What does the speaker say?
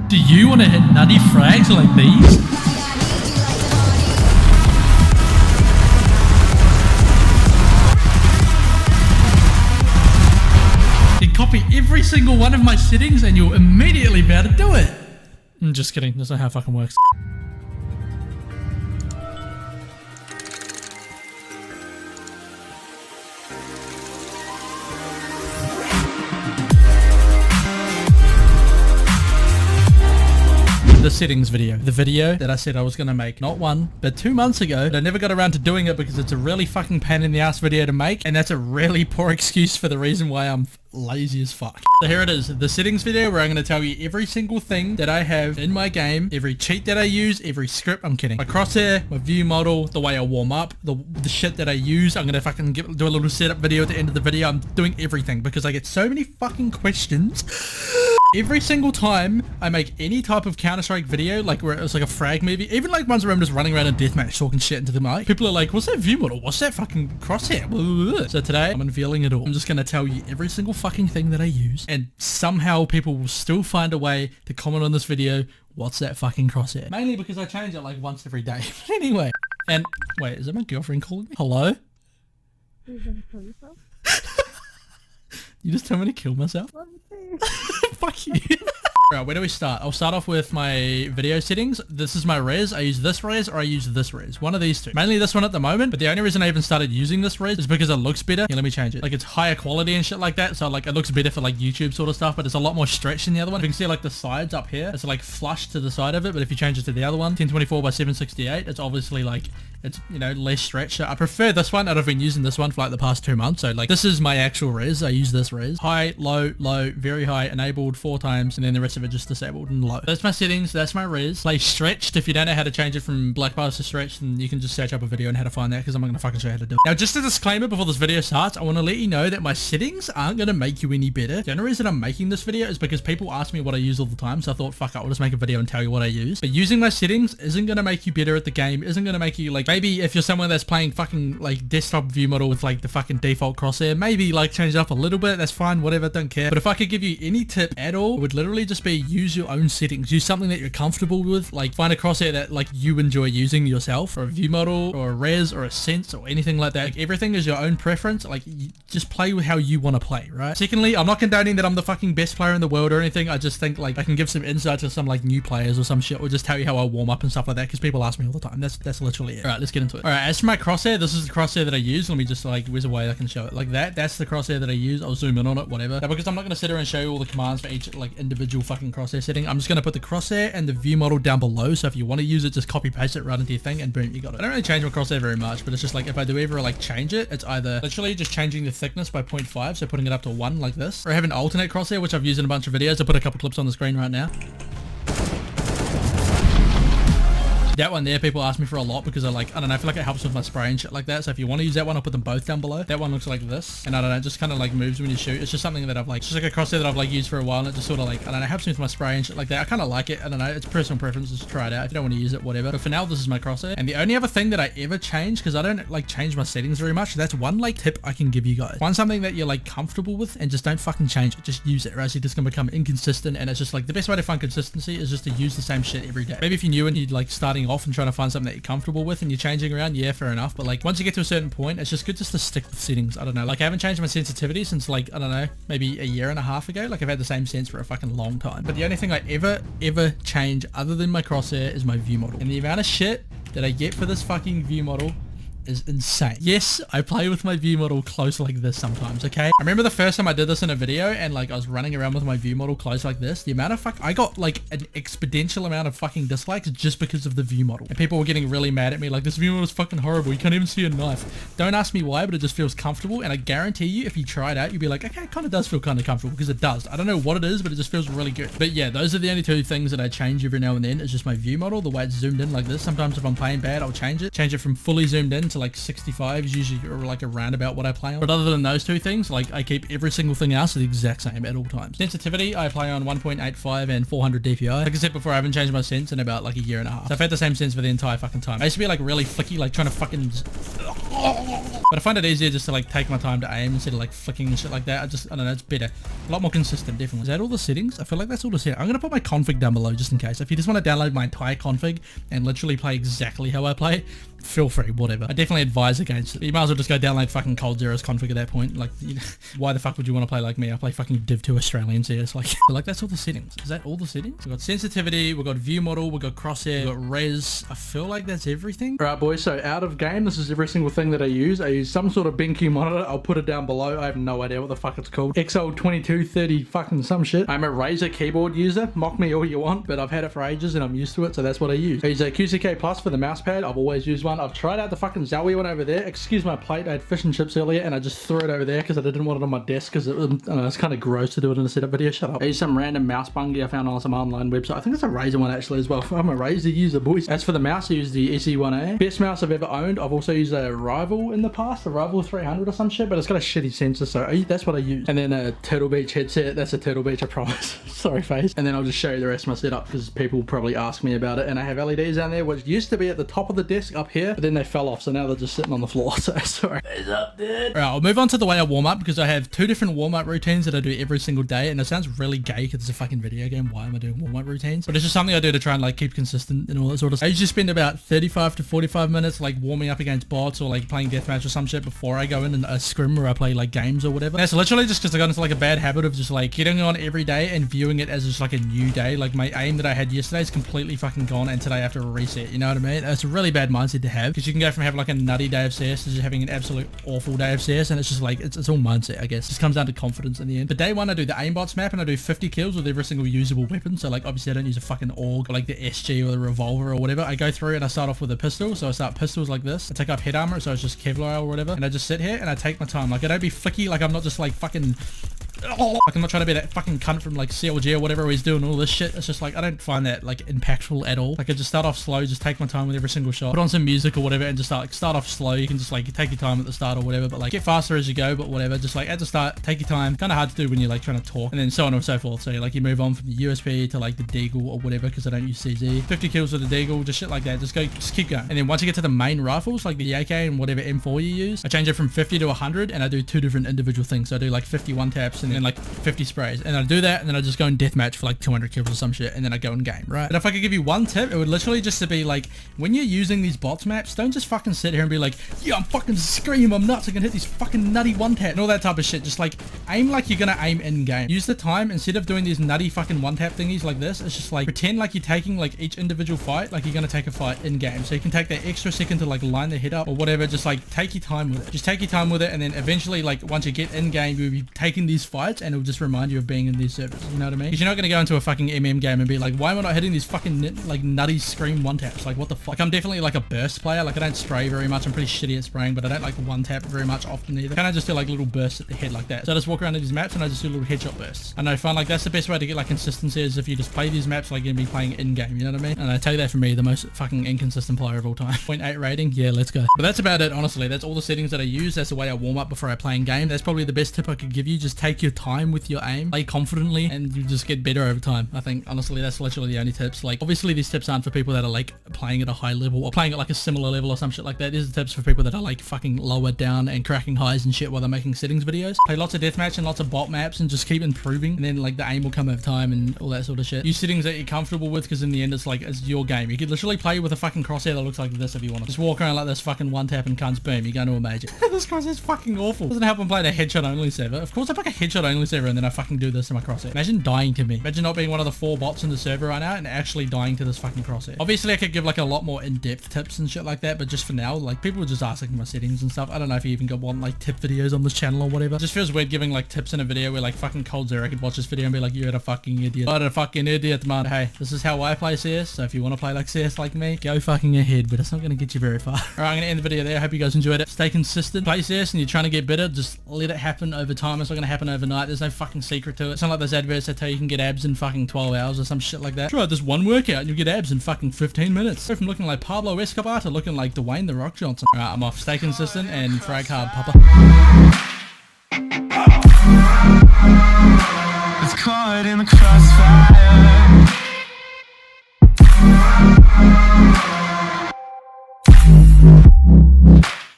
Do you want to hit nutty frags like these? Then copy every single one of my settings and you'll immediately be able to do it. I'm just kidding, that's not how it fucking works. The settings video. The video that I said I was going to make not 1, but 2 months ago, but I never got around to doing it because it's a really fucking pain in the ass video to make, and that's a really poor excuse for the reason why I'm lazy as fuck. So here it is, the settings video where I'm going to tell you every single thing that I have in my game, every cheat that I use, every script, I'm kidding, my crosshair, my view model, the way I warm up, the shit that I use. I'm going to fucking do a little setup video at the end of the video. I'm doing everything because I get so many fucking questions. Every single time I make any type of Counter-Strike video, like where it's like a frag movie, even like ones where I'm just running around in deathmatch talking shit into the mic, people are like, what's that view model? What's that fucking crosshair? So today, I'm unveiling it all. I'm just going to tell you every single fucking thing that I use, and somehow people will still find a way to comment on this video, what's that fucking crosshair? Mainly because I change it like once every day. But anyway, and wait, is that my girlfriend calling me? Hello? You're gonna kill yourself? You just told me to kill myself? Fuck you. Alright, where do we start? I'll start off with my video settings. This is my res. I use this res or I use this res. One of these two. Mainly this one at the moment, but the only reason I even started using this res is because it looks better. Here, let me change it. Like, it's higher quality and shit like that, so like it looks better for like YouTube sort of stuff, but it's a lot more stretch than the other one. You can see like the sides up here. It's like flush to the side of it, but if you change it to the other one, 1024 by 768, it's obviously like, it's, you know, less stretch. So I prefer this one. I've been using this one for like the past 2 months. So like, this is my actual res. I use this res. High, low, low, very high, enabled 4 times, and then the rest of it just disabled and low. That's my settings. That's my res. Play stretched. If you don't know how to change it from black bars to stretch, then you can just search up a video on how to find that, because I'm not going to fucking show you how to do it. Now, just a disclaimer before this video starts, I want to let you know that my settings aren't going to make you any better. The only reason I'm making this video is because people ask me what I use all the time, so I thought, fuck it, I'll just make a video and tell you what I use. But using my settings isn't going to make you better at the game, isn't going to make you, like, maybe if you're someone that's playing fucking, like, desktop view model with, like, the fucking default crosshair, maybe, like, change it up a little bit, that's fine, whatever, don't care. But if I could give you any tip at all, it would literally just be use your own settings. Use something that you're comfortable with, like, find a crosshair that, like, you enjoy using yourself, or a view model, or a res, or a sense, or anything like that. Like, everything is your own preference. Like, you just play with how you want to play, right? Secondly, I'm not condoning that I'm the fucking best player in the world or anything. I just think, like, I can give some insight to some, like, new players or some shit, or just tell you how I warm up and stuff like that, because people ask me all the time. That's literally it. Alright, let's get into it. Alright, as for my crosshair, this is the crosshair that I use. Let me just, like, where's a way I can show it? Like that. That's the crosshair that I use. I'll zoom in on it, whatever. Now, because I'm not going to sit here and show you all the commands for each, like, individual fucking crosshair setting, I'm just going to put the crosshair and the view model down below, so if you want to use it, just copy paste it right into your thing and boom, you got it. I don't really change my crosshair very much, but it's just like, if I do ever like change it, it's either literally just changing the thickness by 0.5, so putting it up to 1 like this, or I have an alternate crosshair, which I've used in a bunch of videos. I'll put a couple clips on the screen right now. That one there, people ask me for a lot because I like, I don't know, I feel like it helps with my spray and shit like that. So if you want to use that one, I'll put them both down below. That one looks like this, and I don't know, it just kind of like moves when you shoot. It's just something that I've like, it's just like a crosshair that I've like used for a while, and it just sort of like, I don't know, helps me with my spray and shit like that. I kind of like it. I don't know, it's personal preference. Just try it out. If you don't want to use it, whatever. But for now, this is my crosshair. And the only other thing that I ever change, because I don't like change my settings very much, that's one like tip I can give you guys. Find something that you're like comfortable with and just don't fucking change it. Just use it, right? So you're just gonna become inconsistent, and it's just like the best way to find consistency is just to use the same shit every day. Maybe if you're new and you're like starting off and trying to find something that you're comfortable with and you're changing around, yeah, fair enough. But like once you get to a certain point, it's just good just to stick with settings. I don't know, like I haven't changed my sensitivity since like, I don't know, maybe a year and a half ago. Like I've had the same sense for a fucking long time. But the only thing I ever change other than my crosshair is my view model. And the amount of shit that I get for this fucking view model is insane. Yes, I play with my view model close like this sometimes, okay? I remember the first time I did this in a video and like I was running around with my view model close like this, the amount of I got like an exponential amount of fucking dislikes just because of the view model. And people were getting really mad at me like, this view model is fucking horrible, you can't even see a knife. Don't ask me why, but it just feels comfortable, and I guarantee you if you try it out, you'll be like, okay, it kind of does feel kind of comfortable, because it does. I don't know what it is, but it just feels really good. But yeah, those are the only two things that I change every now and then. It's just my view model, the way it's zoomed in like this. Sometimes if I'm playing bad, I'll change it from fully zoomed in to like 65 is usually like around about what I play on. But other than those two things, like I keep every single thing else the exact same at all times. Sensitivity, I play on 1.85 and 400 DPI. Like I said before, I haven't changed my sense in about like a year and a half. So I've had the same sense for the entire fucking time. I used to be like really flicky, like trying to fucking But I find it easier just to like take my time to aim instead of like flicking and shit like that. I don't know, it's better. A lot more consistent, definitely. Is that all the settings? I feel like that's all the settings. I'm gonna put my config down below just in case. If you just want to download my entire config and literally play exactly how I play, feel free, whatever. I definitely advise against it. You might as well just go download fucking Cold Zero's config at that point. Like, you know, why the fuck would you want to play like me? I play fucking Div 2 Australian CS. Like that's all the settings. Is that all the settings? We've got sensitivity, we've got Viewmodel, we've got Crosshair, we've got Res. I feel like that's everything. Alright boys, so out of game, this is every single thing that I use. I use some sort of Benq monitor. I'll put it down below. I have no idea what the fuck it's called. XL2230 fucking some shit. I'm a Razer keyboard user. Mock me all you want, but I've had it for ages and I'm used to it, so that's what I use. I use a QCK Plus for the mouse pad. I've always used one. I've tried out the fucking Zowie one over there. Excuse my plate. I had fish and chips earlier and I just threw it over there because I didn't want it on my desk because it's kind of gross to do it in a setup video. Shut up. I use some random mouse bungie I found on some online website. I think it's a Razer one actually as well. I'm a Razer user, boys. As for the mouse, I use the SE1A. Best mouse I've ever owned. I've also used a Rival in the past, a Rival 300 or some shit, but it's got a shitty sensor, so that's what I use. And then a Turtle Beach headset. That's a Turtle Beach, I promise. Sorry, FaZe. And then I'll just show you the rest of my setup because people probably ask me about it. And I have LEDs down there, which used to be at the top of the desk up here, but then they fell off, so now they're just sitting on the floor. So sorry. FaZe up, dude. Alright, I'll move on to the way I warm up because I have two different warm up routines that I do every single day, and it sounds really gay because it's a fucking video game. Why am I doing warm up routines? But it's just something I do to try and like keep consistent and all that sort of stuff. I usually spend about 35 to 45 minutes like warming up against bots or like playing deathmatch or some shit before I go in a scrim where I play like games or whatever. And it's literally just because I got into like a bad habit of just like getting on every day and viewing it as just like a new day. Like my aim that I had yesterday is completely fucking gone and today I have to reset, you know what I mean? It's a really bad mindset to have because you can go from having like a nutty day of CS to just having an absolute awful day of CS, and it's just like it's all mindset, I guess. It just comes down to confidence in the end. But day one I do the aimbots map and I do 50 kills with every single usable weapon. So like obviously I don't use a fucking AUG or like the SG or the revolver or whatever. I go through and I start off with a pistol, so I start pistols like this. I take off head armor, so it's just Kevlar or whatever, and I just sit here and I take my time. Like I don't be flicky, like I'm not just like fucking like I'm not trying to be that fucking cunt from like CLG or whatever he's doing all this shit. It's just like I don't find that like impactful at all. Like I just start off slow, just take my time with every single shot, put on some music or whatever and just start off slow. You can just like take your time at the start or whatever, but like get faster as you go, but whatever, just like at the start take your time. Kind of hard to do when you're like trying to talk, and then so on and so forth. So like you move on from the USP to like the Deagle or whatever because I don't use CZ. 50 kills with the Deagle, just shit like that. Just keep going. And then once you get to the main rifles like the AK and whatever M4 you use, I change it from 50 to 100 and I do two different individual things. So I do like 51 taps and then like 50 sprays, and I do that and then I just go in deathmatch for like 200 kills or some shit, and then I go in game, right? But if I could give you one tip, it would literally just to be like, when you're using these bots maps, don't just fucking sit here and be like, yeah, I'm fucking scream, I'm nuts, I can hit these fucking nutty one tap and all that type of shit. Just like aim like you're gonna aim in game. Use the time instead of doing these nutty fucking one tap thingies like this. It's just like pretend like you're taking like each individual fight like you're gonna take a fight in game, so you can take that extra second to like line the head up or whatever. Just like take your time with it. Just take your time with it, and then eventually like once you get in game you'll be taking these fights and it'll just remind you of being in these servers, you know what I mean? Because you're not gonna go into a fucking MM game and be like, why am I not hitting these fucking like nutty scream one taps? Like what the fuck? Like, I'm definitely like a burst player. Like I don't spray very much. I'm pretty shitty at spraying, but I don't like one tap very much often either. Kind of just do like little bursts at the head like that. So I just walk around to these maps and I just do little headshot bursts. And I find like that's the best way to get like consistency is if you just play these maps like you're gonna be playing in game, you know what I mean? And I tell you that for me, the most fucking inconsistent player of all time. 0.8 rating, yeah, let's go. But that's about it, honestly. That's all the settings that I use. That's the way I warm up before I play in game. That's probably the best tip I could give you. Just take your time with your aim, play confidently, and you just get better over time. I think honestly that's literally the only tips. Like obviously these tips aren't for people that are like playing at a high level or playing at like a similar level or some shit like that. These are tips for people that are like fucking lower down and cracking highs and shit while they're making settings videos. Play lots of deathmatch and lots of bot maps and just keep improving, and then like the aim will come over time and all that sort of shit. Use settings that you're comfortable with because in the end it's like it's your game. You could literally play with a fucking crosshair that looks like this if you want to. Just walk around like this fucking one tap and cunts, boom, you're going to a major. This crosshair's fucking awful. Doesn't help when playing a headshot only server. Of course I pick a headshot only server and then I fucking do this to my crosshair. Imagine dying to me. Imagine not being one of the 4 bots in the server right now and actually dying to this fucking crosshair. Obviously I could give like a lot more in-depth tips and shit like that, but just for now, like people would just ask like my settings and stuff. I don't know if you even want like tip videos on this channel or whatever. It just feels weird giving like tips in a video where like fucking Cold Zero could watch this video and be like, you're a fucking idiot. I'm a fucking idiot, man. Hey, this is how I play CS, so if you want to play like CS like me, go fucking ahead, but it's not going to get you very far. Alright, I'm going to end the video there. I hope you guys enjoyed it. Stay consistent. Play CS and you're trying to get better, just let it happen over time. It's not going to happen overnight. There's no fucking secret to it. It's not like those adverts that tell you can get abs in fucking 12 hours or some shit like that. Try this one workout and you'll get abs in fucking 15 minutes. Go from looking like Pablo Escobar to looking like Dwayne The Rock Johnson. Alright, I'm off. Stay consistent and frag hard, papa. It's caught in the crossfire.